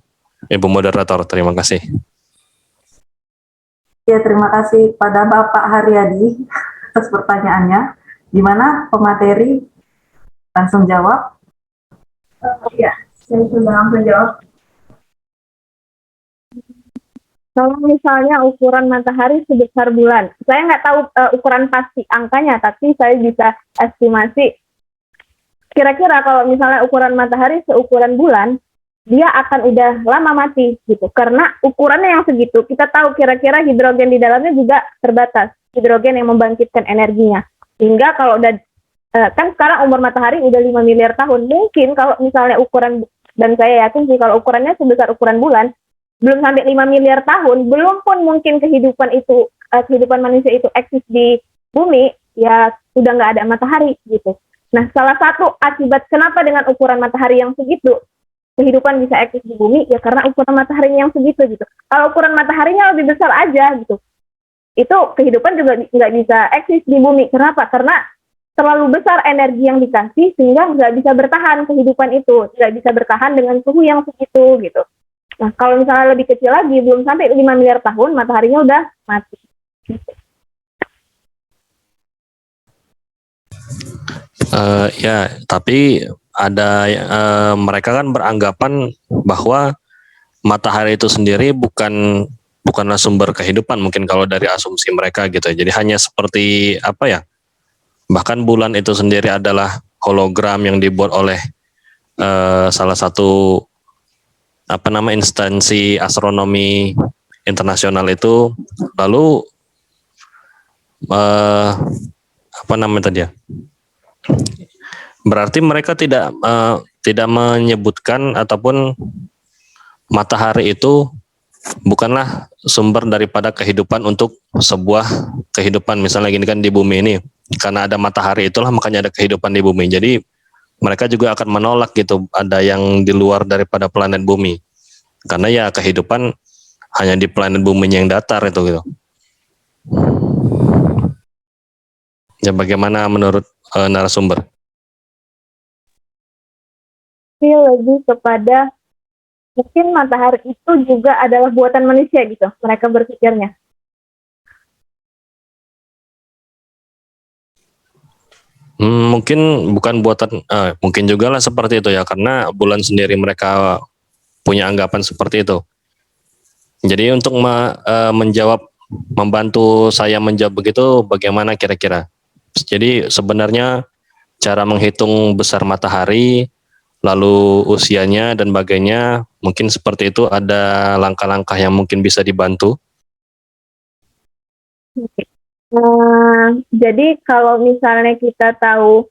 Ibu Moderator. Terima kasih. Ya, terima kasih pada Bapak Haryadi atas pertanyaannya. Gimana pemateri? Langsung jawab. Ya, saya sudah langsung jawab. Kalau misalnya ukuran matahari sebesar bulan, saya nggak tahu ukuran pasti angkanya, tapi saya bisa estimasi. Kira-kira kalau misalnya ukuran matahari seukuran bulan, dia akan udah lama mati gitu. Karena ukurannya yang segitu, kita tahu kira-kira hidrogen di dalamnya juga terbatas. Hidrogen yang membangkitkan energinya. Hingga kalau udah, kan sekarang umur matahari udah 5 miliar tahun. Mungkin kalau misalnya ukuran, dan saya yakin sih kalau ukurannya sebesar ukuran bulan, belum sampai 5 miliar tahun, belum pun mungkin kehidupan manusia itu eksis di bumi, ya udah nggak ada matahari gitu. Nah, salah satu akibat kenapa dengan ukuran matahari yang segitu, kehidupan bisa eksis di bumi, ya karena ukuran mataharinya yang segitu gitu. Kalau ukuran mataharinya lebih besar aja gitu, itu kehidupan juga nggak bisa eksis di bumi. Kenapa? Karena terlalu besar energi yang dikasih sehingga nggak bisa bertahan kehidupan itu, nggak bisa bertahan dengan suhu yang segitu gitu. Nah, kalau misalnya lebih kecil lagi, belum sampai 5 miliar tahun, mataharinya udah mati. Ya, tapi ada mereka kan beranggapan bahwa matahari itu sendiri bukanlah sumber kehidupan mungkin kalau dari asumsi mereka gitu. Jadi hanya seperti apa ya? Bahkan bulan itu sendiri adalah hologram yang dibuat oleh salah satu instansi astronomi internasional itu. Lalu apa namanya tadi ya? Berarti mereka tidak menyebutkan ataupun matahari itu bukanlah sumber daripada kehidupan untuk sebuah kehidupan. Misalnya gini kan di bumi ini, karena ada matahari itulah makanya ada kehidupan di bumi. Jadi mereka juga akan menolak gitu ada yang di luar daripada planet bumi. Karena ya kehidupan hanya di planet bumi yang datar itu gitu. Ya bagaimana menurut narasumber? Ini lebih kepada mungkin matahari itu juga adalah buatan manusia gitu, mereka berpikirnya. Mungkin bukan buatan, mungkin juga lah seperti itu ya, karena bulan sendiri mereka punya anggapan seperti itu. Jadi untuk membantu saya menjawab begitu, bagaimana kira-kira? Jadi sebenarnya cara menghitung besar matahari, lalu usianya dan sebagainya, mungkin seperti itu, ada langkah-langkah yang mungkin bisa dibantu. Jadi kalau misalnya kita tahu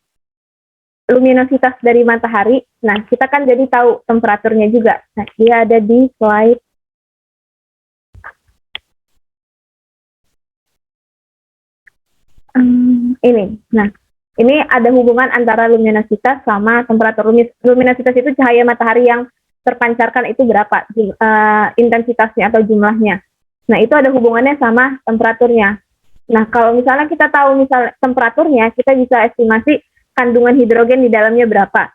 luminositas dari matahari, nah kita kan jadi tahu temperaturnya juga. Nah, dia ada di slide ini. Nah, ini ada hubungan antara luminositas sama temperatur. Luminositas itu cahaya matahari yang terpancarkan itu berapa intensitasnya atau jumlahnya. Nah, itu ada hubungannya sama temperaturnya. Nah, kalau misalnya kita tahu misalnya temperaturnya, kita bisa estimasi kandungan hidrogen di dalamnya berapa.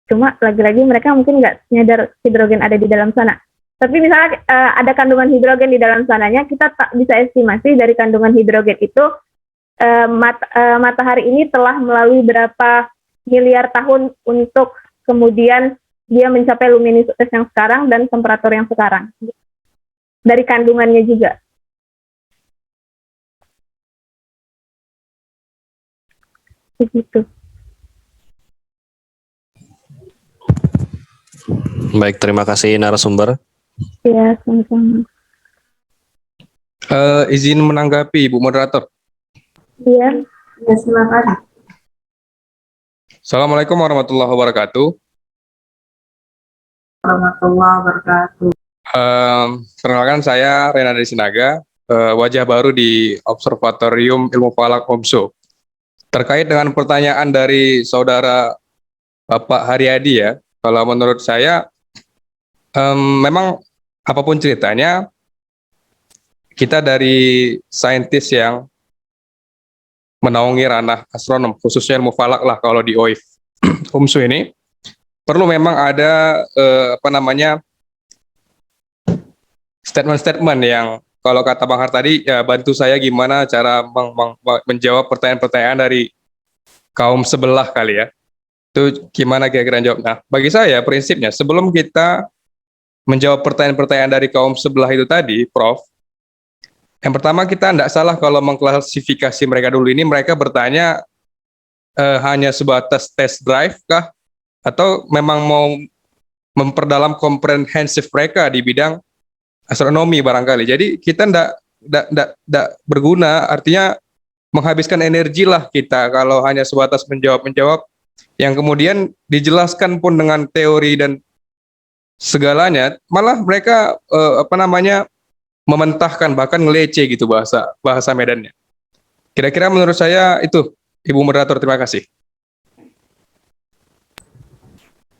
Cuma lagi-lagi mereka mungkin nggak nyadar hidrogen ada di dalam sana. Tapi misalnya ada kandungan hidrogen di dalam sananya, kita bisa estimasi dari kandungan hidrogen itu matahari ini telah melalui berapa miliar tahun untuk kemudian dia mencapai luminositas yang sekarang dan temperatur yang sekarang. Dari kandungannya juga. Begitu. Baik, terima kasih narasumber. Ya, sama-sama. Izin menanggapi, Bu Moderator. Iya. Ya, silakan. Assalamualaikum warahmatullahi wabarakatuh. Warahmatullahi wabarakatuh. Perkenalkan saya Renanda Sinaga, wajah baru di Observatorium Ilmu Falak OMSO. Terkait dengan pertanyaan dari saudara Bapak Haryadi ya, kalau menurut saya memang apapun ceritanya, kita dari saintis yang menaungi ranah astronom, khususnya ilmu falak lah kalau di OIF UMSU ini, perlu memang ada statement-statement yang kalau kata Bang Har tadi, ya bantu saya gimana cara menjawab pertanyaan-pertanyaan dari kaum sebelah kali ya. Itu gimana kira-kira jawab? Nah, bagi saya prinsipnya sebelum kita menjawab pertanyaan-pertanyaan dari kaum sebelah itu tadi, Prof, yang pertama kita tidak salah kalau mengklasifikasi mereka dulu ini, mereka bertanya hanya sebatas test drive kah? Atau memang mau memperdalam komprehensif mereka di bidang astronomi barangkali. Jadi kita tidak berguna, artinya menghabiskan energi lah kita kalau hanya sebatas menjawab yang kemudian dijelaskan pun dengan teori dan segalanya, malah mereka mementahkan, bahkan ngelece gitu bahasa medannya. Kira-kira menurut saya itu, Ibu Moderator, terima kasih.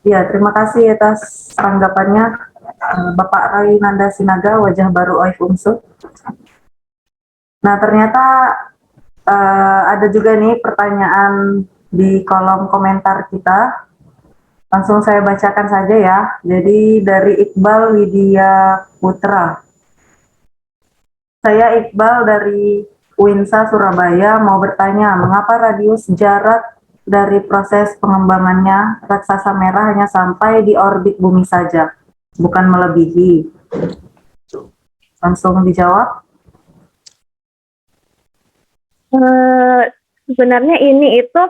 Ya, terima kasih atas tanggapannya Bapak Renanda Sinaga, wajah baru OIF UMSU. Nah, ternyata ada juga nih pertanyaan di kolom komentar kita. Langsung saya bacakan saja ya. Jadi dari Iqbal Widya Putra. Saya Iqbal dari UINSA Surabaya mau bertanya, mengapa radius jarak dari proses pengembangannya raksasa merah hanya sampai di orbit bumi saja? bukan melebihi. Langsung dijawab. Sebenarnya ini itu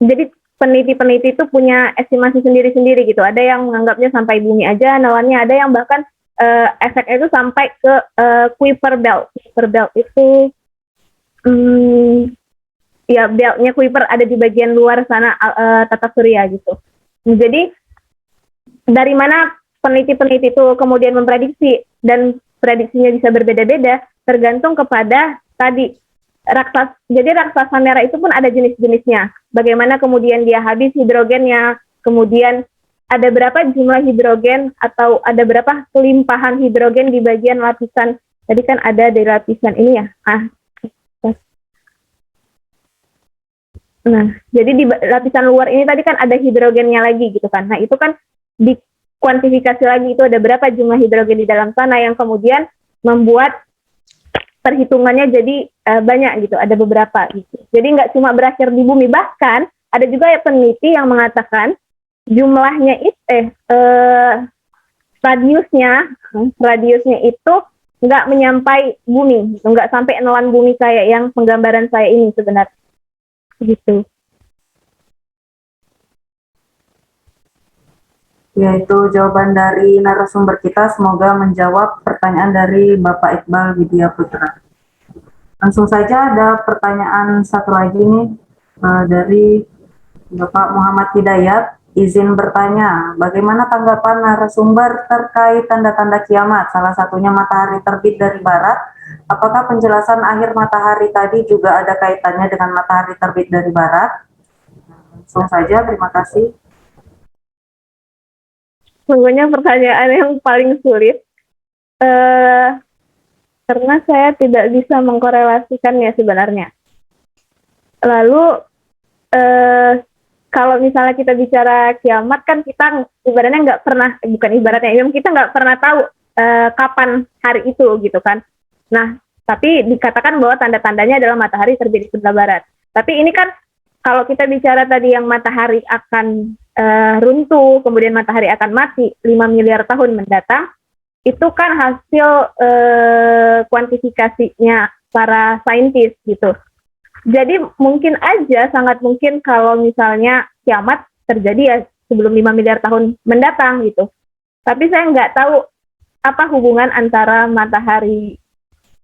jadi peneliti-peneliti itu punya estimasi sendiri-sendiri gitu. Ada yang menganggapnya sampai bumi aja nawannya, ada yang bahkan efeknya itu sampai ke Kuiper belt. Kuiper belt itu ya beltnya Kuiper ada di bagian luar sana tata surya gitu. Jadi dari mana peneliti-peneliti itu kemudian memprediksi, dan prediksinya bisa berbeda-beda tergantung kepada tadi jadi raksasa merah itu pun ada jenis-jenisnya. Bagaimana kemudian dia habis hidrogennya, kemudian ada berapa jumlah hidrogen atau ada berapa kelimpahan hidrogen di bagian lapisan. Tadi kan ada di lapisan ini ya. Nah, jadi di lapisan luar ini tadi kan ada hidrogennya lagi gitu kan. Nah, itu kan dikuantifikasi lagi itu ada berapa jumlah hidrogen di dalam sana yang kemudian membuat perhitungannya jadi banyak gitu, ada beberapa gitu. Jadi nggak cuma berakhir di bumi, bahkan ada juga ya peneliti yang mengatakan jumlahnya radiusnya itu nggak menyampai bumi, gitu. Nggak sampai enalan bumi kayak yang penggambaran saya ini sebenarnya, gitu. Yaitu jawaban dari narasumber kita, semoga menjawab pertanyaan dari Bapak Iqbal Widya Putra. Langsung saja ada pertanyaan satu lagi nih dari Bapak Muhammad Hidayat. Izin bertanya, bagaimana tanggapan narasumber terkait tanda-tanda kiamat, salah satunya matahari terbit dari barat? Apakah penjelasan akhir matahari tadi juga ada kaitannya dengan matahari terbit dari barat? Langsung saja, terima kasih. Sungguhnya pertanyaan yang paling sulit, karena saya tidak bisa mengkorelasikannya sebenarnya. Lalu, kalau misalnya kita bicara kiamat kan kita ibaratnya nggak pernah, bukan ibaratnya, kita nggak pernah tahu kapan hari itu gitu kan. Nah, tapi dikatakan bahwa tanda-tandanya adalah matahari terbit di sebelah barat. Tapi ini kan kalau kita bicara tadi yang matahari akan runtuh, kemudian matahari akan mati 5 miliar tahun mendatang, itu kan hasil kuantifikasinya para saintis gitu. Jadi mungkin aja, sangat mungkin kalau misalnya kiamat terjadi ya sebelum 5 miliar tahun mendatang gitu. Tapi saya nggak tahu apa hubungan antara matahari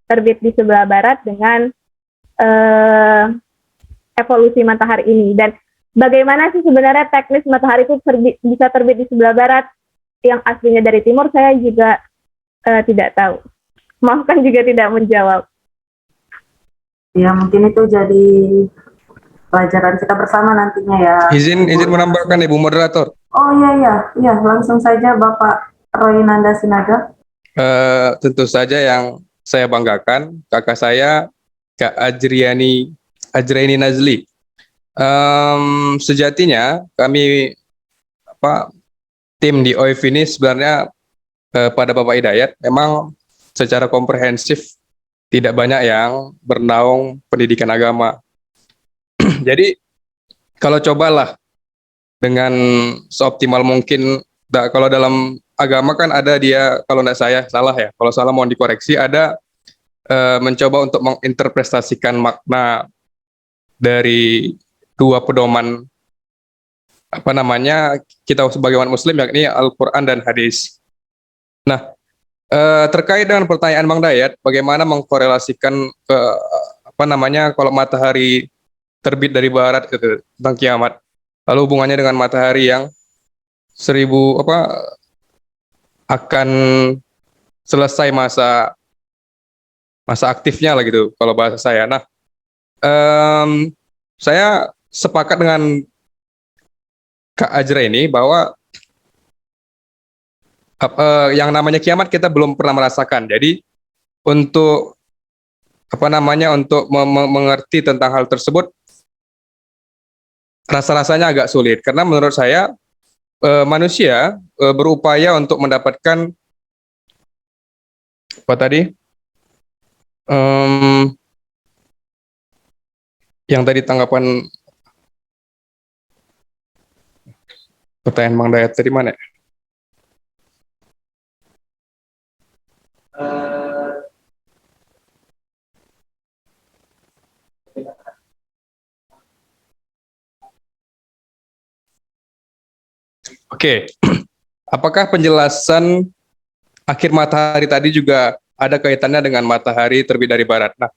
terbit di sebelah barat dengan evolusi matahari ini. Dan bagaimana sih sebenarnya teknis matahari itu bisa terbit di sebelah barat yang aslinya dari timur, saya juga tidak tahu. Maafkan juga tidak menjawab. Ya, mungkin itu jadi pelajaran kita bersama nantinya ya. Izin menambahkan Ibu Moderator. Oh iya, langsung saja Bapak Roy Nanda Sinaga. Tentu saja yang saya banggakan, kakak saya, Kak Ajraini Nazli. Sejatinya kami tim di OIF ini sebenarnya pada Bapak Hidayat memang secara komprehensif tidak banyak yang bernaung pendidikan agama. Jadi kalau cobalah dengan seoptimal mungkin, kalau dalam agama kan ada dia, kalau tidak saya salah ya, kalau salah mohon dikoreksi, ada mencoba untuk menginterpretasikan makna dari dua pedoman kita sebagai umat muslim, yakni Al-Quran dan hadis. Nah, terkait dengan pertanyaan Bang Dayat, bagaimana mengkorelasikan kalau matahari terbit dari barat gitu, tentang kiamat, lalu hubungannya dengan matahari yang akan selesai masa aktifnya lah gitu kalau bahasa saya. Nah, saya sepakat dengan Kak Ajra ini bahwa yang namanya kiamat kita belum pernah merasakan. Jadi untuk untuk mengerti tentang hal tersebut rasa-rasanya agak sulit, karena menurut saya manusia berupaya untuk mendapatkan yang tadi tanggapan pertanyaan Bang Dayat tadi mana? Oke, apakah penjelasan akhir matahari tadi juga ada kaitannya dengan matahari terbit dari barat? Nah,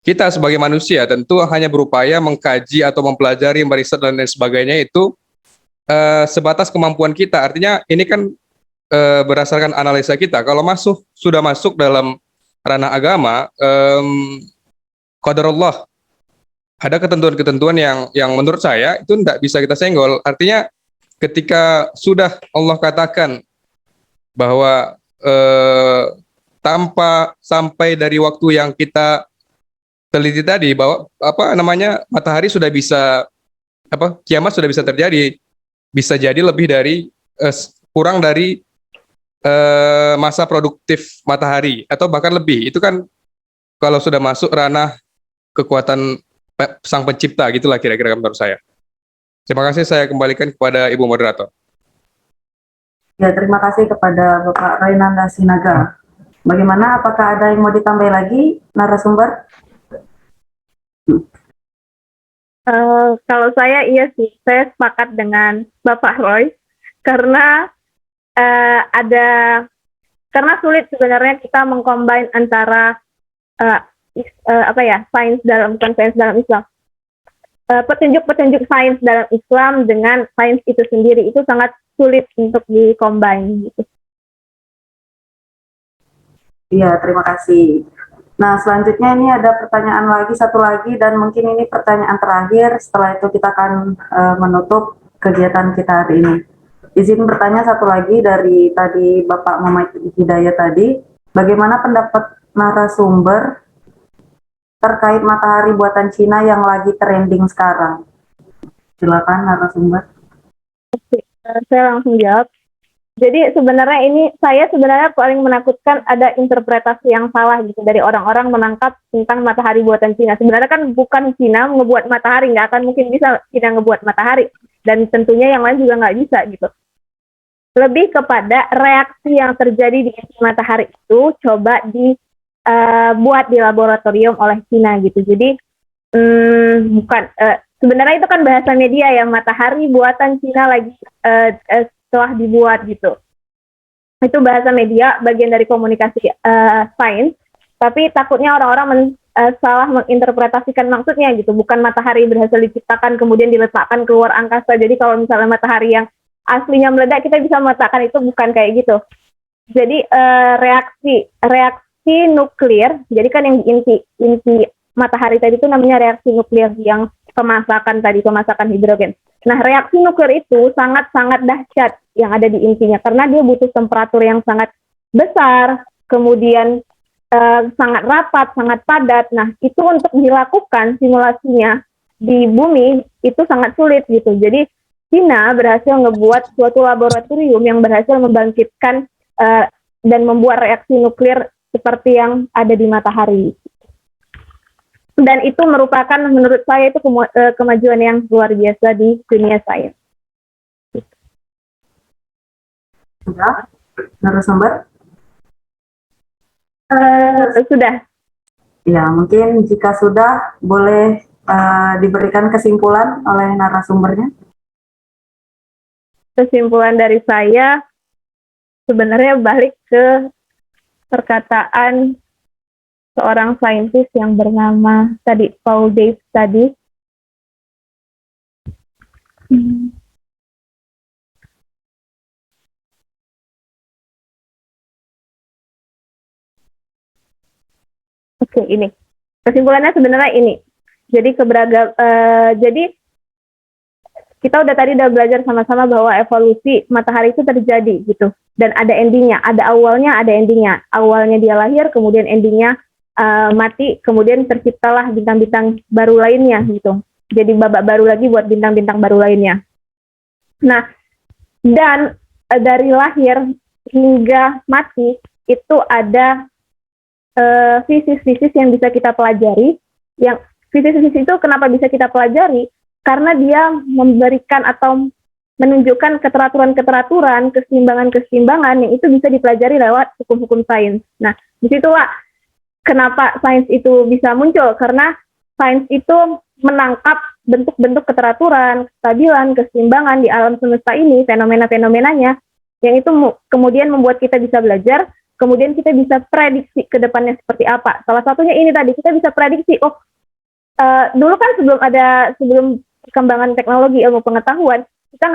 kita sebagai manusia tentu hanya berupaya mengkaji atau mempelajari, meriset dan lain sebagainya itu sebatas kemampuan kita. Artinya ini kan berdasarkan analisa kita. Kalau sudah masuk dalam ranah agama, qadarullah, ada ketentuan-ketentuan yang menurut saya itu tidak bisa kita senggol. Artinya ketika sudah Allah katakan bahwa tanpa sampai dari waktu yang kita teliti tadi bahwa matahari sudah bisa kiamat sudah bisa terjadi, bisa jadi lebih dari kurang dari masa produktif matahari atau bahkan lebih. Itu kan kalau sudah masuk ranah kekuatan sang pencipta, gitulah kira-kira menurut saya. Terima kasih, saya kembalikan kepada Ibu Moderator. Ya, terima kasih kepada Bapak Rainanda Sinaga. Bagaimana, apakah ada yang mau ditambah lagi narasumber? Kalau saya iya sih, saya sepakat dengan Bapak Roy karena karena sulit sebenarnya kita mengcombine antara sains dalam Islam. Petunjuk-petunjuk sains dalam Islam dengan sains itu sendiri itu sangat sulit untuk di-combine gitu. Iya, terima kasih. Nah, selanjutnya ini ada pertanyaan lagi, satu lagi, dan mungkin ini pertanyaan terakhir. Setelah itu kita akan menutup kegiatan kita hari ini. Izin bertanya satu lagi dari tadi Bapak Muhammad Hidayat tadi, bagaimana pendapat narasumber terkait matahari buatan Cina yang lagi trending sekarang? Silakan narasumber. Oke, saya langsung jawab. Jadi saya sebenarnya paling menakutkan ada interpretasi yang salah gitu dari orang-orang menangkap tentang matahari buatan Cina. Sebenarnya kan bukan Cina ngebuat matahari, nggak akan mungkin bisa Cina ngebuat matahari, dan tentunya yang lain juga nggak bisa gitu. Lebih kepada reaksi yang terjadi di matahari itu coba dibuat di laboratorium oleh Cina gitu. Jadi sebenarnya itu kan bahasa media ya, matahari buatan Cina lagi telah dibuat gitu. Itu bahasa media, bagian dari komunikasi sains, tapi takutnya orang-orang salah menginterpretasikan maksudnya gitu. Bukan matahari berhasil diciptakan kemudian diletakkan keluar angkasa. Jadi kalau misalnya matahari yang aslinya meledak kita bisa meletakkan, itu bukan kayak gitu. Jadi reaksi nuklir, jadi kan yang inti matahari tadi itu namanya reaksi nuklir, yang pemasakan hidrogen. Nah, reaksi nuklir itu sangat-sangat dahsyat yang ada di intinya, karena dia butuh temperatur yang sangat besar, kemudian sangat rapat, sangat padat. Nah, itu untuk dilakukan simulasinya di bumi itu sangat sulit gitu. Jadi Cina berhasil ngebuat suatu laboratorium yang berhasil membangkitkan dan membuat reaksi nuklir seperti yang ada di matahari. Dan itu merupakan, menurut saya, itu kemajuan yang luar biasa di dunia sains. Sudah? Narasumber? Sudah. Ya, mungkin jika sudah, boleh diberikan kesimpulan oleh narasumbernya. Kesimpulan dari saya sebenarnya balik ke perkataan seorang saintis yang bernama tadi Paul Davies tadi. Oke, ini kesimpulannya sebenarnya ini. Jadi jadi kita udah belajar sama-sama bahwa evolusi matahari itu terjadi gitu, dan ada endingnya, ada awalnya, ada endingnya. Awalnya dia lahir, kemudian endingnya mati, kemudian terciptalah bintang-bintang baru lainnya gitu. Jadi babak baru lagi buat bintang-bintang baru lainnya. Nah, dan dari lahir hingga mati itu ada fisis-fisis yang bisa kita pelajari. Yang fisis-fisis itu kenapa bisa kita pelajari? Karena dia memberikan atau menunjukkan keteraturan-keteraturan, keseimbangan-keseimbangan yang itu bisa dipelajari lewat hukum-hukum sains. Nah, Disitulah kenapa sains itu bisa muncul, karena sains itu menangkap bentuk-bentuk keteraturan, kestabilan, keseimbangan di alam semesta ini, fenomena-fenomenanya, yang itu kemudian membuat kita bisa belajar, kemudian kita bisa prediksi ke depannya seperti apa. Salah satunya ini tadi, kita bisa prediksi, dulu kan sebelum perkembangan teknologi ilmu pengetahuan, kita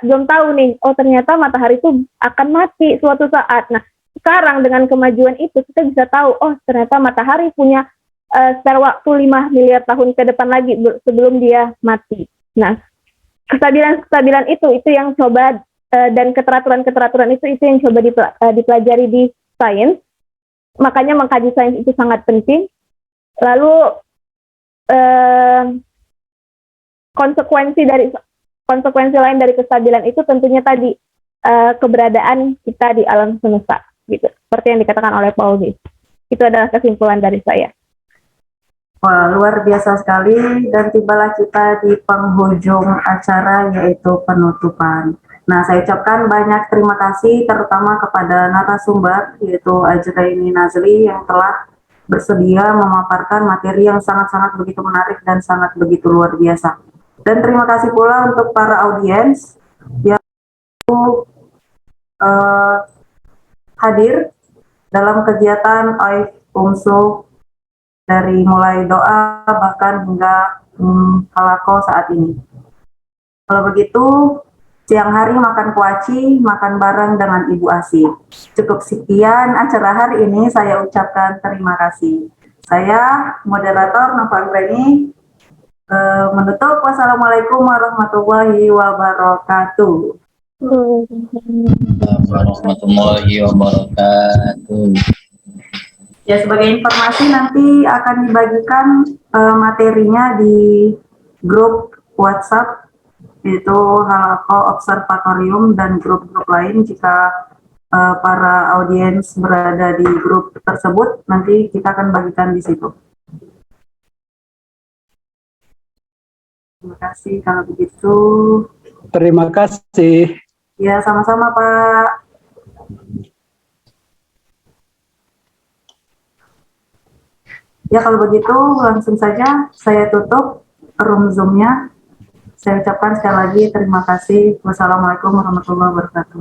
belum tahu nih, ternyata matahari itu akan mati suatu saat. Nah, sekarang dengan kemajuan itu kita bisa tahu, ternyata matahari punya spare waktu 5 miliar tahun ke depan lagi sebelum dia mati. Nah, kestabilan itu yang coba dan keteraturan itu yang coba dipelajari di sains. Makanya mengkaji sains itu sangat penting. Lalu konsekuensi lain dari kestabilan itu tentunya tadi keberadaan kita di alam semesta, gitu. Seperti yang dikatakan oleh Paul. Itu adalah kesimpulan dari saya. Wah, luar biasa sekali, dan tibalah kita di penghujung acara, yaitu penutupan. Nah, saya ucapkan banyak terima kasih terutama kepada narasumber, yaitu Ajraini Nazli, yang telah bersedia memaparkan materi yang sangat-sangat begitu menarik dan sangat begitu luar biasa. Dan terima kasih pula untuk para audiens yang hadir dalam kegiatan OIF UMSU, dari mulai doa bahkan hingga halako saat ini. Kalau begitu, siang hari makan kuaci, makan bareng dengan Ibu Asi. Cukup sekian acara hari ini, saya ucapkan terima kasih. Saya, moderator Nova Anggreni, menutup. Wassalamualaikum warahmatullahi wabarakatuh. Warahmatullahi wabarakatuh. Ya, sebagai informasi nanti akan dibagikan materinya di grup WhatsApp, yaitu Halako Observatorium dan grup-grup lain. Jika para audiens berada di grup tersebut, nanti kita akan bagikan di situ. Terima kasih kalau begitu. Terima kasih. Ya, sama-sama Pak. Ya, kalau begitu langsung saja saya tutup room Zoom-nya. Saya ucapkan sekali lagi terima kasih. Wassalamualaikum warahmatullahi wabarakatuh.